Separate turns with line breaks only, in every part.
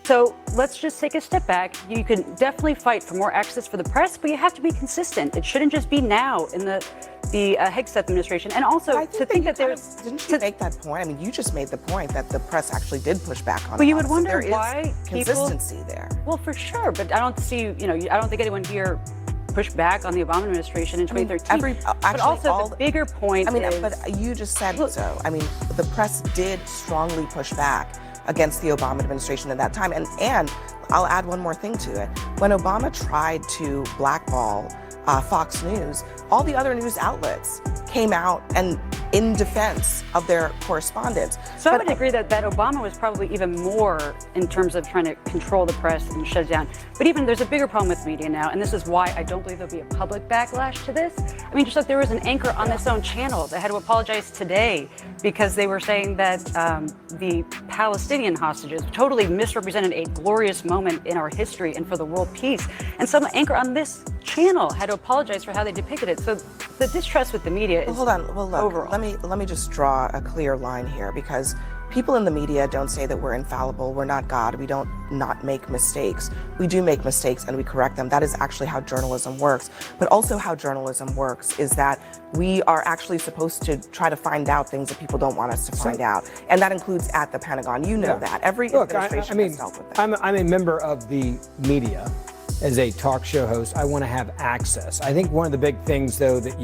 So let's just take a step back. You can definitely fight for more access for the press, but you have to be consistent. It shouldn't just be now in the Hegseth administration. And also to think that there's...
Didn't you make that point? I mean, you just made the point that the press actually did push back on it.
But you would
So
wonder
there
why
is consistency there.
Well, for sure, but I don't see, I don't think anyone here pushed back on the Obama administration in 2013. But also the bigger point is...
but you just said so. I mean, the press did strongly push back against the Obama administration at that time. And I'll add one more thing to it. When Obama tried to blackball Fox News, all the other news outlets came out and in defense of their correspondents.
So I would agree that Obama was probably even more in terms of trying to control the press and shut it down. But even there's a bigger problem with media now, and this is why I don't believe there'll be a public backlash to this. I mean, just like there was an anchor on this own channel that had to apologize today because they were saying that the Palestinian hostages totally misrepresented a glorious moment in our history and for the world peace. And some anchor on this channel had to apologize for how they depicted it. So the distrust with the media is overall.
Let me just draw a clear line here, because people in the media don't say that we're infallible. We're not God. We don't not make mistakes. We do make mistakes and we correct them. That is actually how journalism works. But also how journalism works is that we are actually supposed to try to find out things that people don't want us to find out. And that includes at the Pentagon. You know that. Every administration has dealt with that.
I'm a member of the media. As a talk show host, I want to have access. I think one of the big things, though, that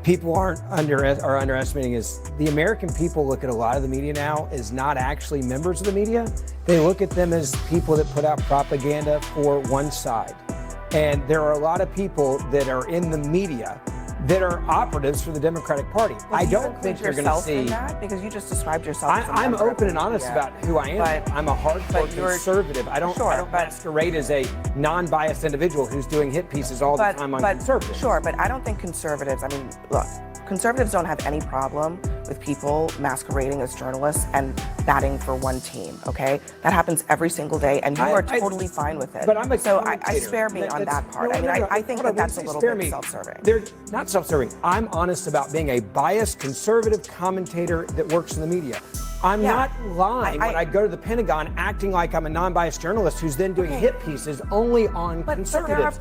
people are underestimating is the American people look at a lot of the media now as not actually members of the media. They look at them as people that put out propaganda for one side. And there are a lot of people that are in the media that are operatives for the Democratic Party.
Well,
I don't think you're going to see
that, because you just described yourself.
I'm open and honest about who I am. I'm a hardcore conservative. I don't masquerade as a non-biased individual who's doing hit pieces all the time on conservative.
Sure, but I don't think conservatives, I mean, look, conservatives don't have any problem with people masquerading as journalists and batting for one team, okay? That happens every single day, and you are totally fine with it.
But I'm a
so I spare me on that part. I think that's a little bit self-serving.
They're not self-serving. I'm honest about being a biased conservative commentator that works in the media. I'm not lying when I go to the Pentagon acting like I'm a non-biased journalist who's then doing hit pieces only on conservatives.